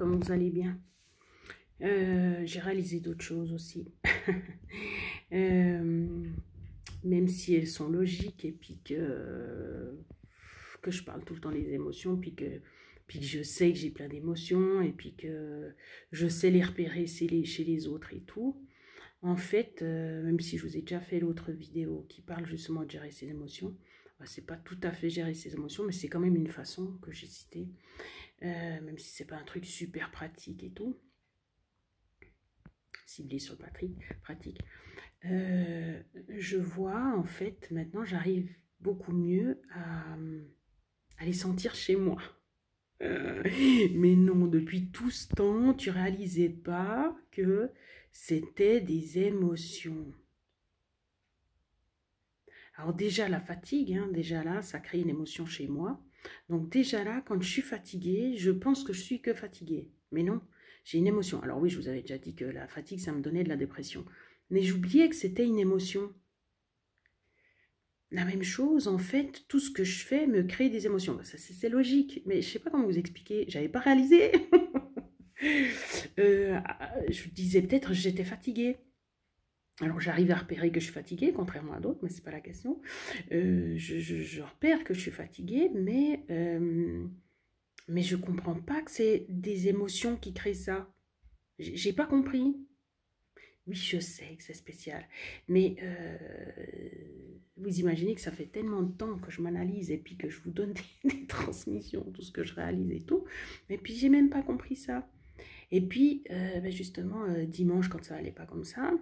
comment vous allez bien? J'ai réalisé d'autres choses aussi. Même si elles sont logiques et puis que je parle tout le temps des émotions, puis que je sais que j'ai plein d'émotions et puis que je sais les repérer chez les autres et tout. En fait, même si je vous ai déjà fait l'autre vidéo qui parle justement de gérer ses émotions, c'est pas tout à fait gérer ses émotions, mais c'est quand même une façon que j'ai citée, même si c'est pas un truc super pratique et tout, ciblé sur le pratique. Je vois en fait, maintenant j'arrive beaucoup mieux à les sentir chez moi. Mais non, depuis tout ce temps, tu réalisais pas que c'était des émotions. Alors déjà la fatigue, hein, déjà là, ça crée une émotion chez moi. Donc déjà là, quand je suis fatiguée, je pense que je suis que fatiguée. Mais non, j'ai une émotion. Alors oui, je vous avais déjà dit que la fatigue, ça me donnait de la dépression. Mais j'oubliais que c'était une émotion. La même chose, en fait, tout ce que je fais me crée des émotions. C'est logique, mais je ne sais pas comment vous expliquer. J'avais pas réalisé. Je disais peut-être j'étais fatiguée. Alors j'arrive à repérer que je suis fatiguée, contrairement à d'autres, mais c'est pas la question. Je repère que je suis fatiguée, mais je comprends pas que c'est des émotions qui créent ça. J'ai pas compris. Oui, je sais que c'est spécial, mais vous imaginez que ça fait tellement de temps que je m'analyse et puis que je vous donne des transmissions, tout ce que je réalise et tout, et puis j'ai même pas compris ça. Et puis, justement, dimanche, quand ça allait pas comme ça,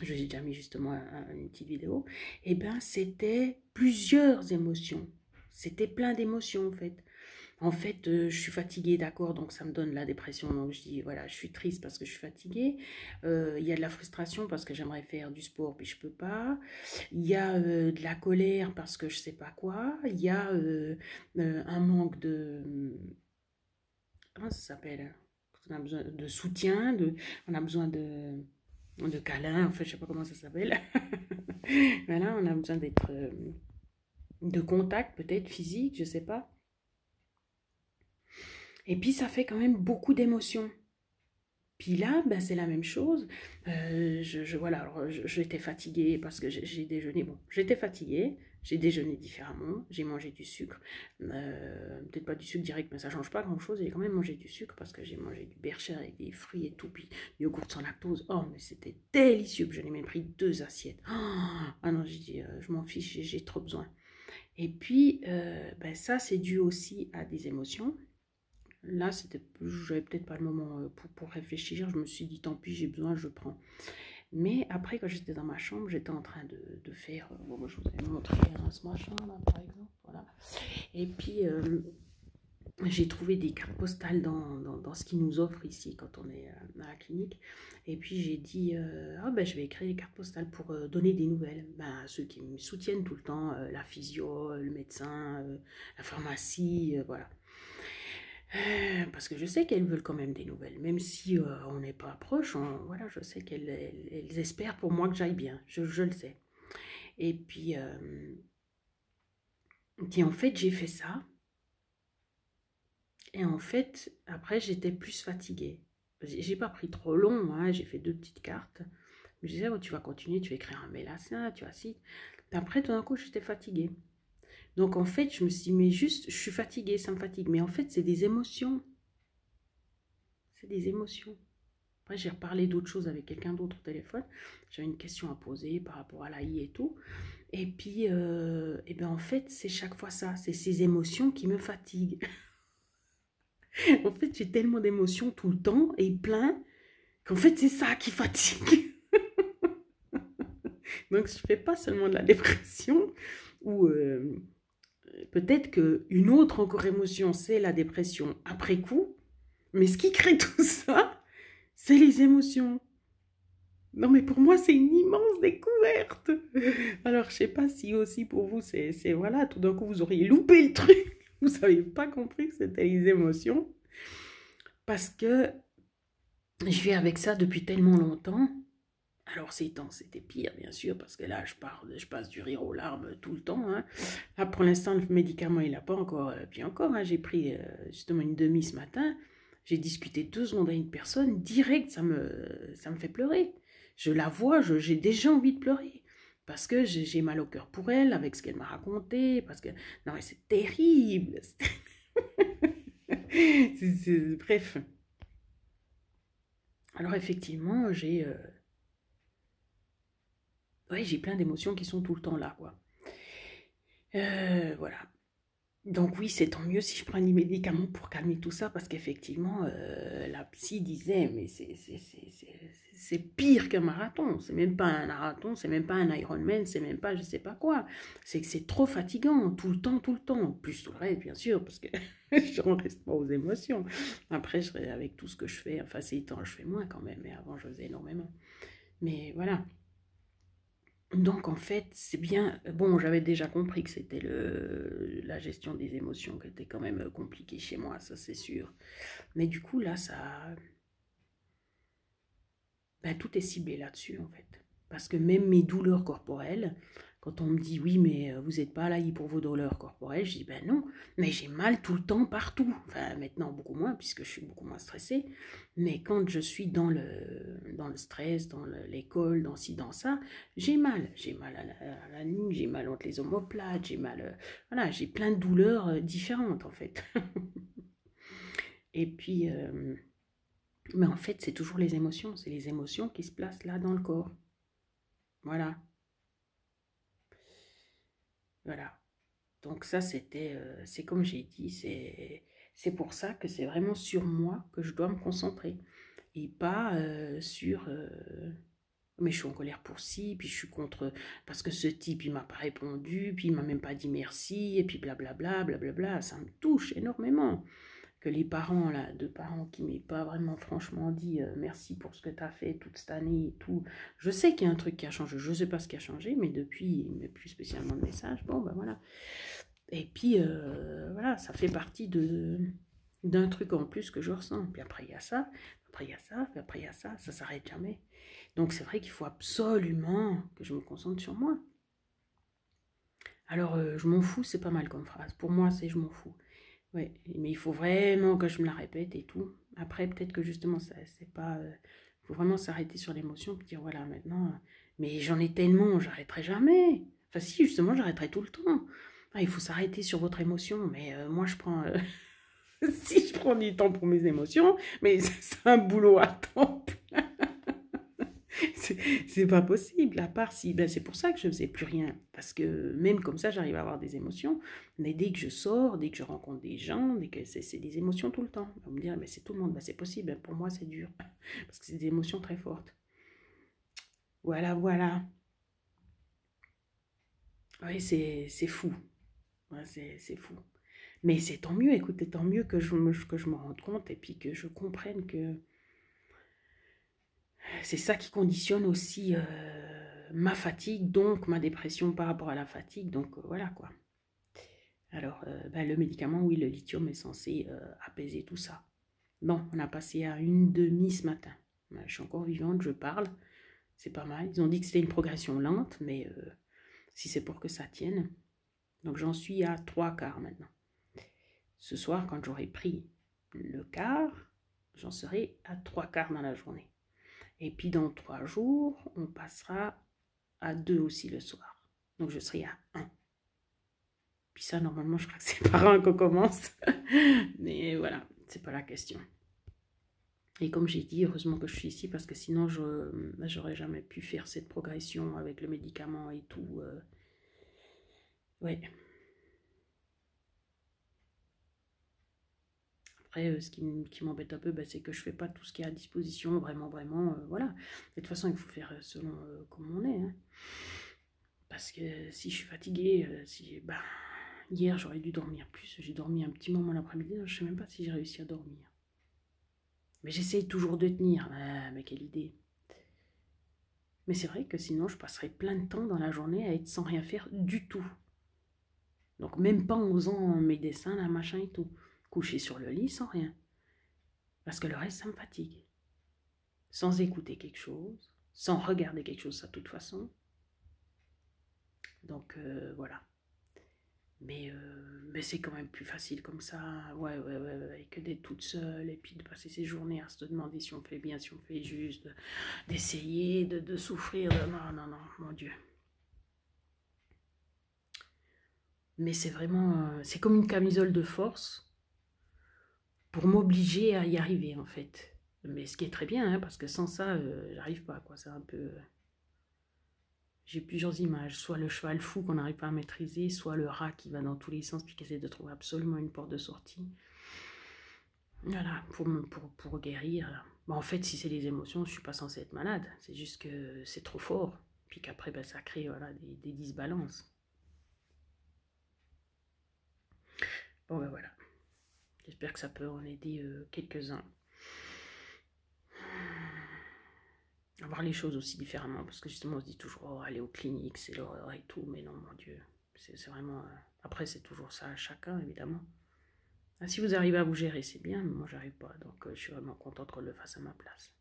je vous ai déjà mis justement une petite vidéo, et ben c'était plusieurs émotions. C'était plein d'émotions en fait. En fait, je suis fatiguée, d'accord, donc ça me donne la dépression. Donc je dis, voilà, je suis triste parce que je suis fatiguée. Il y a de la frustration parce que j'aimerais faire du sport, puis je peux pas. Il y a de la colère parce que je sais pas quoi. Il y a un manque de... Comment ça s'appelle? On a besoin de soutien, on a besoin de câlin, en fait, je sais pas comment ça s'appelle. Voilà, on a besoin d'être... de contact, peut-être physique, je sais pas. Et puis, ça fait quand même beaucoup d'émotions. Puis là, ben, c'est la même chose. Voilà, alors j'étais fatiguée parce que j'ai déjeuné. Bon, j'étais fatiguée, j'ai déjeuné différemment, j'ai mangé du sucre. Peut-être pas du sucre direct, mais ça change pas grand-chose. J'ai quand même mangé du sucre parce que j'ai mangé du Bercher avec des fruits et tout, puis du yogourt sans lactose. Oh, mais c'était délicieux. J'en ai même pris 2 assiettes. Ah non, j'ai dit, je m'en fiche, j'ai trop besoin. Et puis, ben, ça, c'est dû aussi à des émotions. Là, j'avais peut-être pas le moment pour réfléchir. Je me suis dit, tant pis, j'ai besoin, je prends. Mais après, quand j'étais dans ma chambre, j'étais en train de faire... bon, moi, je vous ai montré ce machin, là, par exemple. Voilà. Et puis, j'ai trouvé des cartes postales dans ce qu'ils nous offrent ici quand on est à la clinique. Et puis, j'ai dit, je vais écrire des cartes postales pour donner des nouvelles. Ben, ceux qui me soutiennent tout le temps, la physio, le médecin, la pharmacie, voilà. Parce que je sais qu'elles veulent quand même des nouvelles, même si on n'est pas proche, voilà, je sais qu'elles espèrent pour moi que j'aille bien, je le sais. Et puis en fait, j'ai fait ça, et en fait, après, j'étais plus fatiguée. J'ai pas pris trop long, hein, j'ai fait 2 petites cartes. Je disais, oh, tu vas continuer, tu vas écrire un mail à ça, tu vas ci. Puis après, tout d'un coup, j'étais fatiguée. Donc en fait, je me suis dit, mais juste, je suis fatiguée, ça me fatigue. Mais en fait, c'est des émotions. C'est des émotions. Après, j'ai reparlé d'autres choses avec quelqu'un d'autre au téléphone. J'avais une question à poser par rapport à l'AI et tout. Et puis, et ben en fait, c'est chaque fois ça. C'est ces émotions qui me fatiguent. En fait, j'ai tellement d'émotions tout le temps et plein qu'en fait, c'est ça qui fatigue. Donc, je ne fais pas seulement de la dépression ou peut-être qu'une autre encore émotion, c'est la dépression après coup. Mais ce qui crée tout ça, c'est les émotions. Non, mais pour moi, c'est une immense découverte. Alors, je sais pas si aussi pour vous, c'est voilà, tout d'un coup, vous auriez loupé le truc. Vous n'avez pas compris que c'était les émotions. Parce que je vis avec ça depuis tellement longtemps. Alors, ces temps, c'était pire, bien sûr, parce que là, je passe du rire aux larmes tout le temps. Hein. Là, pour l'instant, le médicament, il n'a pas encore... puis encore, hein, j'ai pris justement une demi ce matin. J'ai discuté 2 secondes avec une personne, direct, ça me fait pleurer. Je la vois, j'ai déjà envie de pleurer. Parce que j'ai mal au cœur pour elle, avec ce qu'elle m'a raconté, parce que... Non, mais c'est terrible. Bref. Alors effectivement, ouais, j'ai plein d'émotions qui sont tout le temps là, quoi. Voilà. Donc oui, c'est tant mieux si je prends des médicaments pour calmer tout ça, parce qu'effectivement, la psy disait, mais c'est pire qu'un marathon. C'est même pas un marathon, c'est même pas un Ironman, c'est même pas je sais pas quoi. C'est que c'est trop fatigant, tout le temps, tout le temps. Plus tout le reste, bien sûr, parce que je ne reste pas aux émotions. Après, avec tout ce que je fais, enfin, ces temps, je fais moins quand même, mais avant, je faisais énormément. Mais voilà. Donc en fait, c'est bien. Bon, j'avais déjà compris que c'était la gestion des émotions qui était quand même compliquée chez moi, ça c'est sûr. Mais du coup, là, ben, tout est ciblé là-dessus en fait. Parce que même mes douleurs corporelles, quand on me dit oui, mais vous n'êtes pas là pour vos douleurs corporelles, je dis ben non, mais j'ai mal tout le temps partout. Enfin, maintenant beaucoup moins, puisque je suis beaucoup moins stressée. Mais quand je suis dans le stress, dans l'école, dans ci, dans ça, j'ai mal. J'ai mal à la nuque, j'ai mal entre les omoplates, j'ai mal. Voilà, j'ai plein de douleurs différentes en fait. Et puis, mais en fait, c'est toujours les émotions. C'est les émotions qui se placent là dans le corps. Voilà. Voilà. Donc ça, c'est comme j'ai dit, c'est pour ça que c'est vraiment sur moi que je dois me concentrer. Et pas sur... mais je suis en colère pour ci, puis je suis contre... Parce que ce type, il m'a pas répondu, puis il m'a même pas dit merci, et puis blablabla, blablabla. Ça me touche énormément. Que les parents, là, 2 parents qui m'aient pas vraiment franchement dit merci pour ce que tu as fait toute cette année et tout. Je sais qu'il y a un truc qui a changé, je sais pas ce qui a changé, mais depuis, il ne met plus spécialement de messages. Bon, ben voilà. Et puis, voilà, ça fait partie d'un truc en plus que je ressens. Puis après, il y a ça, après, il y a ça, puis après, il y a ça s'arrête jamais. Donc, c'est vrai qu'il faut absolument que je me concentre sur moi. Alors, je m'en fous, c'est pas mal comme phrase. Pour moi, c'est je m'en fous. Ouais, mais il faut vraiment que je me la répète et tout. Après, peut-être que justement, ça, c'est pas... Il faut vraiment s'arrêter sur l'émotion et dire, voilà, maintenant... mais j'en ai tellement, j'arrêterai jamais. Enfin, si, justement, j'arrêterai tout le temps. Ah, il faut s'arrêter sur votre émotion, mais moi, je prends... si je prends du temps pour mes émotions, mais c'est un boulot à temps plein. C'est pas possible, à part si... Ben, c'est pour ça que je faisais plus rien. Parce que même comme ça, j'arrive à avoir des émotions. Mais dès que je sors, dès que je rencontre des gens, dès que c'est des émotions tout le temps. On va me dire, mais c'est tout le monde. Ben, c'est possible. Ben, pour moi, c'est dur. Parce que c'est des émotions très fortes. Voilà, voilà. Oui, c'est fou. Ouais, c'est fou. Mais c'est tant mieux, écoutez, tant mieux que je me rende compte et puis que je comprenne que c'est ça qui conditionne aussi ma fatigue, donc ma dépression par rapport à la fatigue. Donc voilà quoi. Alors, ben, le médicament, oui, le lithium est censé apaiser tout ça. Bon, on a passé à 1 demi ce matin. Je suis encore vivante, je parle. C'est pas mal. Ils ont dit que c'était une progression lente, mais si c'est pour que ça tienne. Donc j'en suis à 3 quarts maintenant. Ce soir, quand j'aurai pris le quart, j'en serai à 3 quarts dans la journée. Et puis dans 3 jours, on passera à 2 aussi le soir. Donc je serai à 1. Puis ça, normalement, je crois que c'est par 1 qu'on commence. Mais voilà, c'est pas la question. Et comme j'ai dit, heureusement que je suis ici parce que sinon, j'aurais jamais pu faire cette progression avec le médicament et tout. Ouais. Après, ce qui m'embête un peu, bah, c'est que je fais pas tout ce qui est à disposition, vraiment, vraiment. Voilà. De toute façon, il faut faire selon comme on est. Hein. Parce que si je suis fatiguée, bah, hier j'aurais dû dormir plus. J'ai dormi un petit moment l'après-midi, je sais même pas si j'ai réussi à dormir. Mais j'essaye toujours de tenir. Ah, mais quelle idée. Mais c'est vrai que sinon, je passerais plein de temps dans la journée à être sans rien faire du tout. Donc même pas en faisant mes dessins, là, machin et tout. Coucher sur le lit sans rien. Parce que le reste, ça me fatigue. Sans écouter quelque chose, sans regarder quelque chose de toute façon. Donc voilà. Mais c'est quand même plus facile comme ça. Ouais, ouais, ouais, ouais, que d'être toute seule et puis de passer ses journées à se demander si on fait bien, si on fait juste, d'essayer, de souffrir. Non, non, non, mon Dieu. Mais c'est vraiment, c'est comme une camisole de force pour m'obliger à y arriver en fait. Mais ce qui est très bien, hein, parce que sans ça, j'arrive pas, quoi. C'est un peu. J'ai plusieurs images, soit le cheval fou qu'on n'arrive pas à maîtriser, soit le rat qui va dans tous les sens puis qui essaie de trouver absolument une porte de sortie. Voilà, pour guérir. Bon, en fait, si c'est les émotions, je suis pas censée être malade. C'est juste que c'est trop fort. Puis qu'après, ben, ça crée voilà, des disbalances. Bon, ben voilà. J'espère que ça peut en aider quelques-uns. À voir les choses aussi différemment. Parce que justement, on se dit toujours, oh, aller aux cliniques, c'est l'horreur et tout. Mais non, mon Dieu. C'est vraiment. Après, c'est toujours ça à chacun, évidemment. Ah, si vous arrivez à vous gérer, c'est bien. Mais moi, j'arrive pas. Donc, je suis vraiment contente qu'on le fasse à ma place.